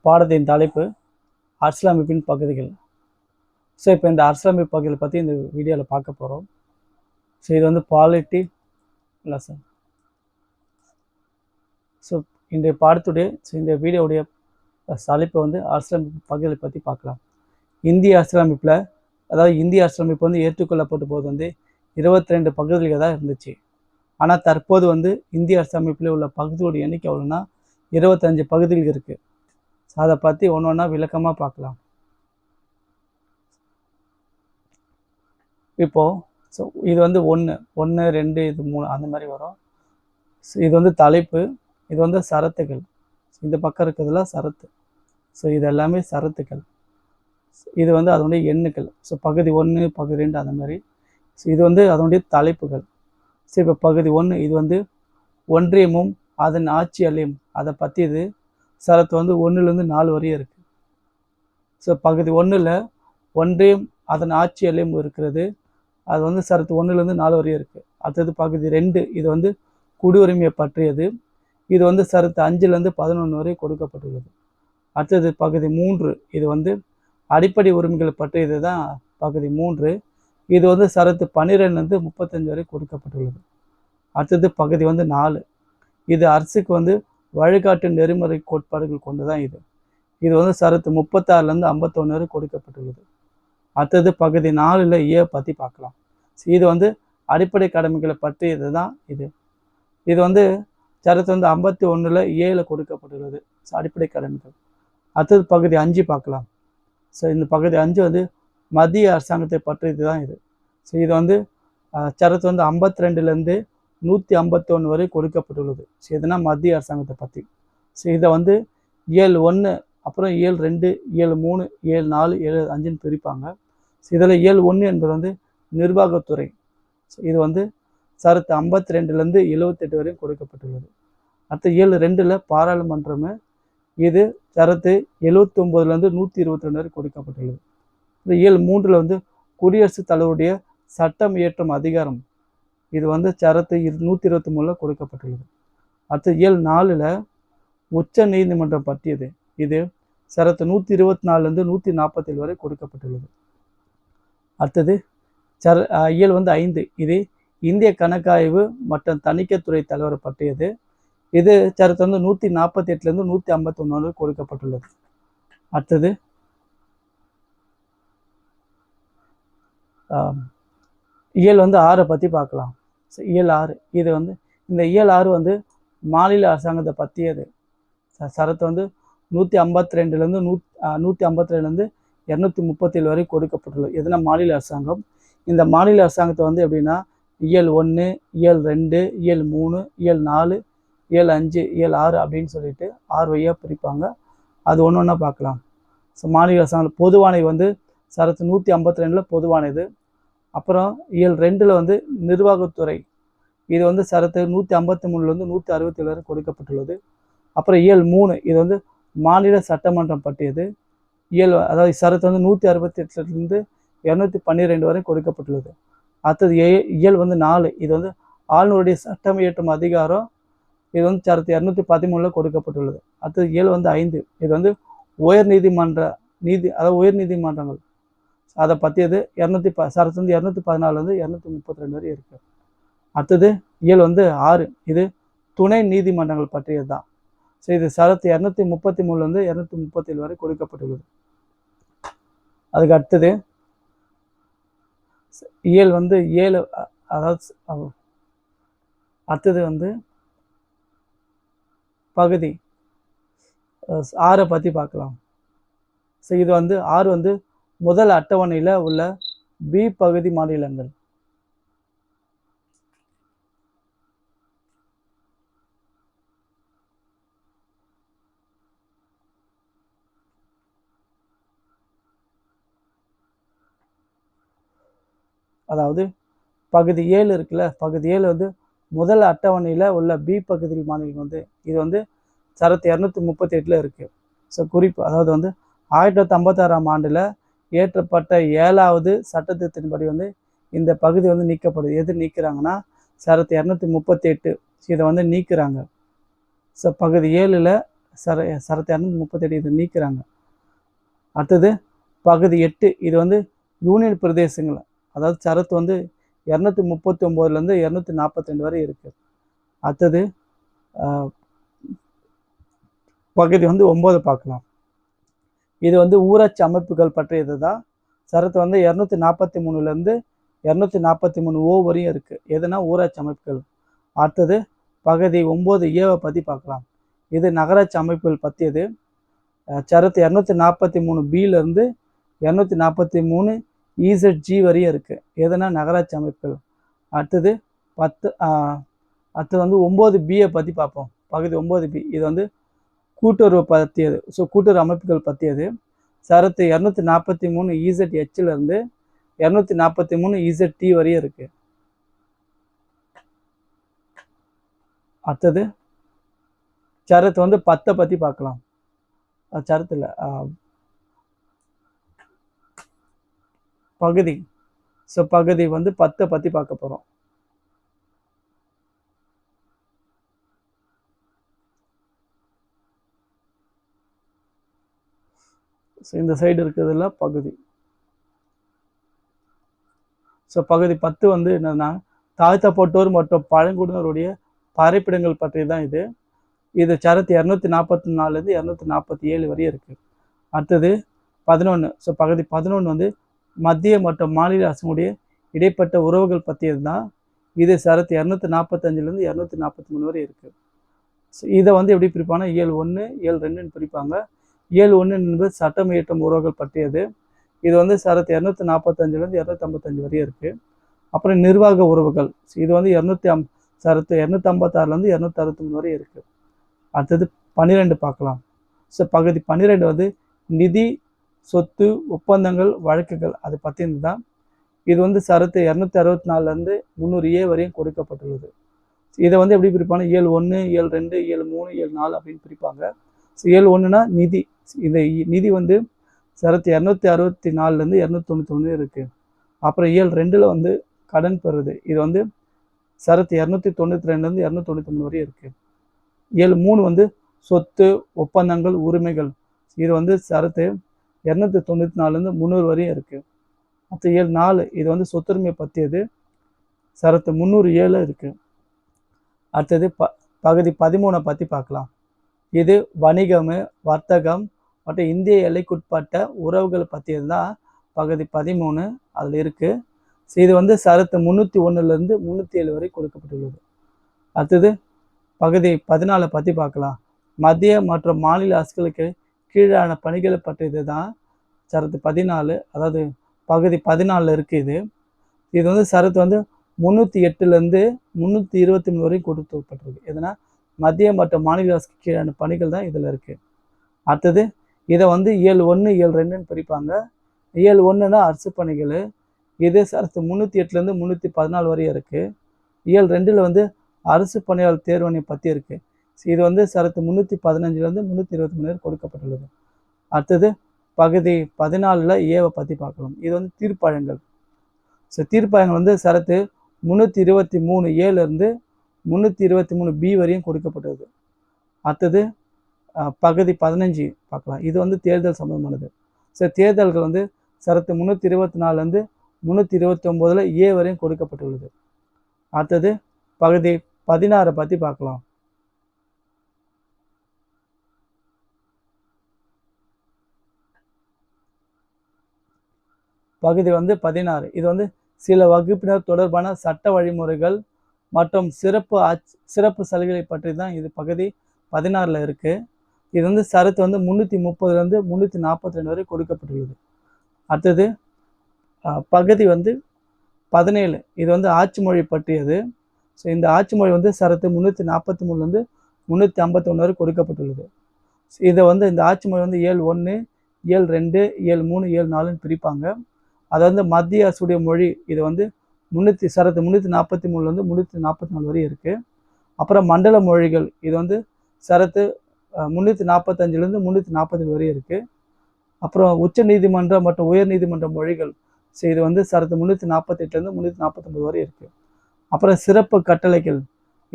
பாடத்தின் தலைப்பு அரசியலமைப்பின் பகுதிகள். இப்போ இந்த அரசியலமைப்பு பகுதிகளை பற்றி இந்த வீடியோவில் பார்க்க போகிறோம். இது வந்து பாலிட்டி லெசன். இந்த பாடத்துடைய இந்த வீடியோடைய தலைப்பை வந்து அரசியலமைப்பு பகுதிகளை பற்றி பார்க்கலாம். இந்திய அரசியலமைப்பில், அதாவது இந்திய அரசியலமைப்பு வந்து ஏற்றுக்கொள்ளப்பட்ட போது வந்து 22 பகுதிகள் தான் இருந்துச்சு. ஆனால் தற்போது வந்து இந்திய அரசியலமைப்பில் உள்ள பகுதியோட எண்ணிக்கை எவ்வளோன்னா 25 பகுதிகள் இருக்குது. அதை பற்றி ஒன்று ஒன்றா விளக்கமாக பார்க்கலாம். இப்போது இது வந்து 1, 2, இது 3 அந்த மாதிரி வரும். இது வந்து தலைப்பு, இது வந்து சரத்துகள். இந்த பக்கம் இருக்கிறதுலாம் சரத்து. இது எல்லாமே சரத்துக்கள். இது வந்து அதனுடைய எண்ணுக்கள். பகுதி 1, பகுதி 2 அந்த மாதிரி. இது வந்து அதனுடைய தலைப்புகள். இப்போ பகுதி 1 இது வந்து ஒன்றியமும் அதன் ஆட்சி அலையும், அதை பற்றி இது சரத்து வந்து 1லேருந்து 4 வரையும் இருக்குது. பகுதி 1ல் ஒன்றியம் அதன் ஆட்சி அலையும் இருக்கிறது. அது வந்து சரத்து 1லேருந்து 4 வரையும் இருக்குது. அடுத்தது பகுதி 2 இது வந்து குடியுரிமையை பற்றியது. இது வந்து சரத்து 5லேருந்து 11 வரை கொடுக்கப்பட்டுள்ளது. அடுத்தது பகுதி 3 இது வந்து அடிப்படை உரிமைகள் பற்றியது தான் பகுதி 3. இது வந்து சரத்து 12லேருந்து 35 வரை கொடுக்கப்பட்டுள்ளது. அடுத்தது பகுதி வந்து 4 இது அரசுக்கு வந்து வழிகாட்டு நெறிமுறை கோட்பாடுகள் கொண்டு தான் இது வந்து சரத்து 36லேருந்து 51 வரை கொடுக்கப்பட்டுள்ளது. அடுத்தது பகுதி 4ல் ஏ பற்றி பார்க்கலாம். இது வந்து அடிப்படை கடமைகளை பற்றியது தான் இது வந்து சரத்து வந்து 51ல் ஏல கொடுக்கப்பட்டுள்ளது, அடிப்படை கடமைகள். அடுத்தது பகுதி 5 பார்க்கலாம். இந்த பகுதி 5 வந்து மத்திய அரசாங்கத்தை பற்றியது தான் இது வந்து சரத்து வந்து 52லேருந்து 151 வரை கொடுக்கப்பட்டுள்ளது. இதுனா மத்திய அரசாங்கத்தை பற்றி. இதை வந்து இயல் 1, அப்புறம் இயல் 2, இயல் 3, இயல் 4, இயல் 5ன்னு பிரிப்பாங்க. இதில் இயல் 1 என்பது வந்து நிர்வாகத்துறை. இது வந்து சரத்து 52லேருந்து 78 வரையும் கொடுக்கப்பட்டுள்ளது. அடுத்த இயல் 2ல் பாராளுமன்றம். இது சரத்து 79லேருந்து 122 வரை கொடுக்கப்பட்டுள்ளது. இயல் 3ல் வந்து குடியரசுத் தலைவருடைய சட்டம் இயற்றும் அதிகாரம். இது வந்து சரத்து 123ல் கொடுக்கப்பட்டுள்ளது. அடுத்து இயல் 4ல் உச்ச நீதிமன்றம் பற்றியது. இது சரத்து 124லேருந்து 147 வரை கொடுக்கப்பட்டுள்ளது. அடுத்தது இயல் வந்து 5 இது இந்திய கணக்காய்வு மற்றும் தணிக்கைத்துறை தலைவர் பற்றியது. இது சரத்து வந்து 148லேருந்து 151 வரை கொடுக்கப்பட்டுள்ளது. அடுத்தது இயல் வந்து 6 பற்றி பார்க்கலாம். இயல் 6 இது வந்து இந்த இயல் 6 வந்து மாநில அரசாங்கத்தை பற்றியது. சரத்து வந்து 152லேருந்து 237 வரை கொடுக்கப்பட்டுள்ளது. எதுனா மாநில அரசாங்கம். இந்த மாநில அரசாங்கத்தை வந்து எப்படின்னா இயல் 1, இயல் 2, இயல் 3, இயல் 4, இயல் 5, இயல் 6 அப்படின்னு சொல்லிட்டு 6 வழியாக பிரிப்பாங்க. அது ஒன்று ஒன்றா பார்க்கலாம். மாநில அரசாங்கம் பொதுவானை வந்து சரத்து 152ல் பொதுவானது. அப்புறம் இயல் 2ல் வந்து நிர்வாகத்துறை. இது வந்து சரத்து 153லேருந்து 167 வரை கொடுக்கப்பட்டுள்ளது. அப்புறம் இயல் 3 இது வந்து மாநில சட்டமன்றம் பற்றியது. அதாவது சரத்து வந்து 168லேருந்து 212 வரை கொடுக்கப்பட்டுள்ளது. அடுத்தது இயல் வந்து 4 இது வந்து ஆளுநருடைய சட்டம் இயற்றும் அதிகாரம். இது வந்து சரத்து 213ல் கொடுக்கப்பட்டுள்ளது. அடுத்தது இயல் வந்து 5 இது வந்து உயர் நீதிமன்ற அதாவது உயர் நீதிமன்றங்கள் அதை பற்றியது. சரத்து வந்து 214லேருந்து 232 வரை இருக்குது. அடுத்தது இயல் வந்து 6 இது துணை நீதிமன்றங்கள் பற்றியது தான். இது சரத்து 233லேருந்து 237 வரை கொடுக்கப்பட்டுள்ளது. அதுக்கு அடுத்தது இயல் வந்து 7 அதாவது அடுத்தது வந்து பகுதி 6 பற்றி பார்க்கலாம். இது வந்து 6 வந்து முதல் அட்டவணையில் உள்ள பி பகுதி மாநிலங்கள். அதாவது பகுதி 7 இருக்குல்ல, பகுதி 7 வந்து முதல் அட்டவணையில் உள்ள பி பகுதி மாநிலம் வந்து இது வந்து சரத்து 238ல் இருக்குது. குறிப்பு அதாவது வந்து 1956ஆம் ஆண்டில் இயற்றப்பட்ட 7வது சட்டத்தின்படி வந்து இந்த பகுதி வந்து நீக்கப்படுது. எது நீக்கிறாங்கன்னா சரத்து 238 இதை வந்து நீக்கிறாங்க. பகுதி 7ல் சரத்து 238 இதை நீக்கிறாங்க. அடுத்தது பகுதி 8 இது வந்து யூனியன் பிரதேசங்கள், அதாவது சரத்து வந்து 239லேருந்து 242 வரை இருக்குது. அடுத்தது பகுதி வந்து 9 பார்க்கலாம். இது வந்து ஊராட்சி அமைப்புகள் பற்றியது தான். சரத்து வந்து 243லேருந்து 243 ஓ வரையும் இருக்குது. எதுனா ஊராட்சி அமைப்புகள். அடுத்தது பகுதி 9 ஏவை பற்றி பார்க்கலாம். இது நகராட்சி அமைப்புகள் பற்றியது. சரத்து 243 பியிலேருந்து 243 இசட்ஜி வரையும் இருக்குது. எதுனா நகராட்சி அமைப்புகள். அடுத்தது அடுத்தது வந்து 9 பியை பற்றி பார்ப்போம். பகுதி 9 பி இது வந்து கூட்டுறவு பற்றியது. ஸோ கூட்டுறவு அமைப்புகள் பற்றியது. சரத்து 243 இசட்ஹெச்லேருந்து 243 இசட்டி வரையும் இருக்குது. அடுத்தது சரத்து வந்து 10 பற்றி பார்க்கலாம். சரத்தில் பகுதி. ஸோ பகுதி வந்து 10 பற்றி பார்க்க போகிறோம். ஸோ இந்த சைடு இருக்கிறதுல பகுதி. ஸோ பகுதி 10 வந்து என்னன்னா தாழ்த்தப்பட்டோர் மற்றும் பழங்குடியினருடைய பறைப்பிடங்கள் பற்றி தான் இது. இது சரத்து 244லேருந்து 247 வரையும் இருக்குது. அடுத்தது 11. ஸோ பகுதி 11 வந்து மத்திய மற்றும் மாநில அரசுடைய இடைப்பட்ட உறவுகள் பற்றியது தான். இது சரத்து 245லேருந்து 243 வரை இருக்குது. ஸோ இதை வந்து எப்படி பிரிப்பாங்கன்னா இயல் 1 இயல் 2ன்னு பிரிப்பாங்க. இயல் 1 என்பது சட்டம் இயற்றும் உறவுகள் பற்றியது. இது வந்து சரத்து 245லேருந்து 255 வரையும் இருக்குது. அப்புறம் நிர்வாக உறவுகள். இது வந்து சரத்து 256லேருந்து 263 வரை இருக்குது. அடுத்தது 12 பார்க்கலாம். ஸோ பகுதி 12 வந்து நிதி, சொத்து, ஒப்பந்தங்கள், வழக்குகள் அதை பற்றினது தான். இது வந்து சரத்து 264லேருந்து 300 ஏ வரையும் கொடுக்கப்பட்டுள்ளது. இதை வந்து எப்படி பிரிப்பாங்க? இயல் 1 இயல் 2 இயல் 3 இயல் 4 அப்படின்னு பிரிப்பாங்க. ஸோ இயல் 1னா நிதி. இந்த நிதி வந்து சரத்து 264லேருந்து 291 இருக்குது. அப்புறம் இயல் 2ல் வந்து கடன் பெறுது. இது வந்து சரத்து 292லேருந்து 293 வரையும் இருக்குது. இயல் 3 வந்து சொத்து, ஒப்பந்தங்கள், உரிமைகள். இது வந்து சரத்து 294லேருந்து 300 வரையும் இருக்குது. அடுத்த இயல் 4 இது வந்து சொத்துரிமை பற்றியது. சரத்து 307 இருக்குது. அடுத்தது பகுதி 13 பற்றி பார்க்கலாம். இது வணிகம், வர்த்தகம் மற்றும் இந்திய எல்லைக்குட்பட்ட உறவுகள் பற்றியது தான் பகுதி 13 அதில் இருக்குது. இது வந்து சரத்து 301லேருந்து 307 வரை கொடுக்கப்பட்டுள்ளது. அடுத்தது பகுதி 14 பற்றி பார்க்கலாம். மத்திய மற்றும் மாநில அரசுகளுக்கு கீழான பணிகளை பற்றியது தான் சரத்து 14, அதாவது பகுதி 14 இருக்குது. இது வந்து சரத்து வந்து 308லேருந்து 323 வரையும் கொடுக்கப்பட்டிருக்கு. எதுனா மத்திய மற்றும் மாநில அரசுக்கு கீழான பணிகள் தான் இதில் இருக்குது. அடுத்தது இதை வந்து இயல் 1 இயல் 2ன்னு பிரிப்பாங்க. இயல் 1னா அரசு பணிகள். இது சரத்து 308லேருந்து 314 வரையும் இருக்குது. இயல் 2ல் வந்து அரசு பணியாளர் தேர்வணை பற்றி இருக்குது. இது வந்து சரத்து 315லேருந்து 323 வரை கொடுக்கப்பட்டுள்ளது. அடுத்தது பகுதி 14ல் ஏவை பற்றி பார்க்கலாம். இது வந்து தீர்ப்பாயங்கள். ஸோ தீர்ப்பாயங்கள் வந்து சரத்து 323 ஏலேருந்து 323 பி வரையும் கொடுக்கப்பட்டது. அடுத்தது பகுதி 15 பார்க்கலாம். இது வந்து தேர்தல் சம்பந்தமானது. ஸோ தேர்தல்கள் வந்து சரத்து 324லேருந்து 329 ஏ வரையும் கொடுக்கப்பட்டுள்ளது. அடுத்தது பகுதி 16 பற்றி பார்க்கலாம். பகுதி வந்து 16 இது வந்து சில வகுப்பினர் தொடர்பான சட்ட வழிமுறைகள் மற்றும் சிறப்பு சலுகைகளை பற்றி தான் இது பகுதி 16ல் இருக்குது. இது வந்து சரத்து வந்து 330லேருந்து 342 வரை கொடுக்கப்பட்டுள்ளது. அடுத்தது பகுதி வந்து 17 இது வந்து ஆட்சி மொழி பற்றியது. ஸோ இந்த ஆட்சி மொழி வந்து சரத்து 343லேருந்து 351 வரை கொடுக்கப்பட்டுள்ளது. இதை வந்து இந்த ஆட்சி மொழி வந்து இயல் 1 இயல் 2 இயல் 3 இயல் 4ன்னு பிரிப்பாங்க. அது வந்து மத்திய அரசுடைய மொழி. இது வந்து சரத்து 343லேருந்து 344 வரை இருக்குது. அப்புறம் மண்டல மொழிகள். இது வந்து சரத்து 345லேருந்து 347 வரை இருக்குது. அப்புறம் உச்ச நீதிமன்ற மற்றும் உயர் நீதிமன்ற மொழிகள். ஸோ இது வந்து சரத்து 348லேருந்து 349 வரை இருக்குது. அப்புறம் சிறப்பு கட்டளைகள்.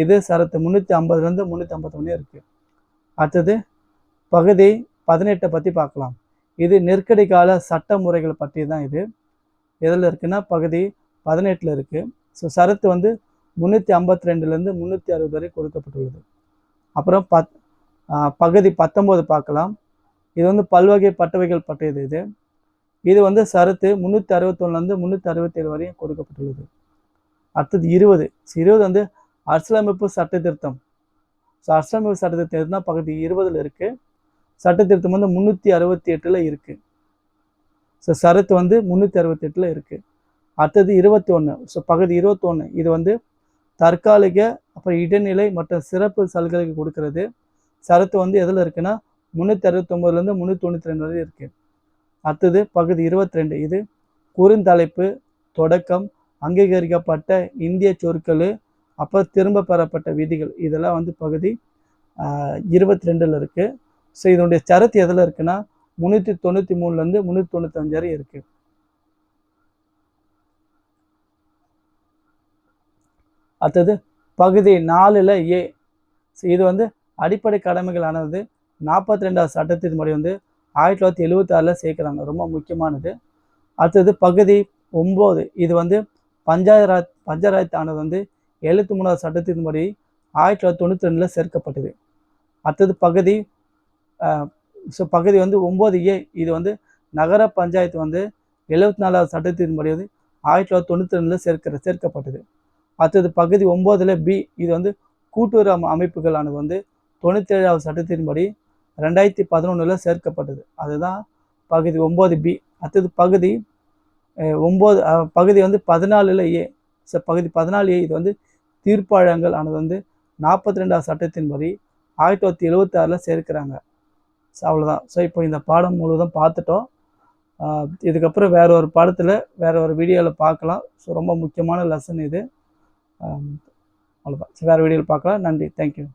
இது சரத்து 350லேருந்து 351 இருக்குது. அடுத்தது பகுதி 18 பற்றி பார்க்கலாம். இது நெருக்கடி கால சட்ட முறைகள் பற்றி தான். இது எதில் இருக்குன்னா பகுதி 18 இருக்குது. ஸோ சரத்து வந்து 352லேருந்து 360 வரை கொடுக்கப்பட்டுள்ளது. அப்புறம் பகுதி 19 பார்க்கலாம். இது வந்து பல்வகை பட்டவைகள் பற்றியது. இது வந்து சரத்து 361லேருந்து 367 வரையும் கொடுக்கப்பட்டுள்ளது. அடுத்தது 20 வந்து அரசியலமைப்பு சட்ட திருத்தம். ஸோ அரசியலமைப்பு சட்ட திருத்தம் தான் பகுதி 20 இருக்குது. சட்ட திருத்தம் வந்து 368 இருக்குது. ஸோ சரத்து வந்து 368 இருக்குது. அடுத்தது 21. ஸோ பகுதி 21 இது வந்து தற்காலிக அப்புறம் இடைநிலை மற்றும் சிறப்பு சலுகைகளுக்கு கொடுக்கறது. சரத்து வந்து எதில் இருக்குன்னா 369லேருந்து 392 வரை இருக்குது. அடுத்தது பகுதி 22 இது குறுந்தலைப்பு, தொடக்கம், அங்கீகரிக்கப்பட்ட இந்திய சொற்கள், அப்புறம் திரும்ப பெறப்பட்ட விதிகள், இதெல்லாம் வந்து பகுதி 22 இருக்குது. ஸோ இதனுடைய சரத்து எதில் இருக்குன்னா 393லேருந்து 395 வரை இருக்குது. அடுத்தது பகுதி 4ல் ஏ. இது வந்து அடிப்படை கடமைகளானது 42வது சட்டத்தின்படி வந்து 1976 சேர்க்குறாங்க. ரொம்ப முக்கியமானது. அடுத்தது பகுதி 9 இது வந்து பஞ்சாயத்து ஆனது வந்து 73வது சட்டத்தின்படி 1992 சேர்க்கப்பட்டது. அடுத்தது பகுதி பகுதி வந்து 9A இது வந்து நகர பஞ்சாயத்து வந்து 74வது சட்டத்தின்படி வந்து 1992 சேர்க்கப்பட்டது. அடுத்தது பகுதி 9ல் பி இது வந்து கூட்டுறவு அமைப்புகளானது வந்து 97வது சட்டத்தின்படி 2011 சேர்க்கப்பட்டது. அதுதான் பகுதி 9B. அடுத்தது பகுதி 9 பகுதி வந்து 14ல் ஏ. ஸோ பகுதி 14A இது வந்து தீர்ப்பாயங்கள் ஆனது வந்து 42வது சட்டத்தின்படி 1976 சேர்க்கிறாங்க. ஸோ அவ்வளோதான். ஸோ இப்போ இந்த பாடம் முழுவதும் பார்த்துட்டோம். இதுக்கப்புறம் வேற ஒரு பாடத்தில் வேற ஒரு வீடியோவில் பார்க்கலாம். ஸோ ரொம்ப முக்கியமான லெசன் இது. அவ்வளோதான். ஸோ வேறு வீடியோவில் பார்க்கலாம். நன்றி. தேங்க்யூ.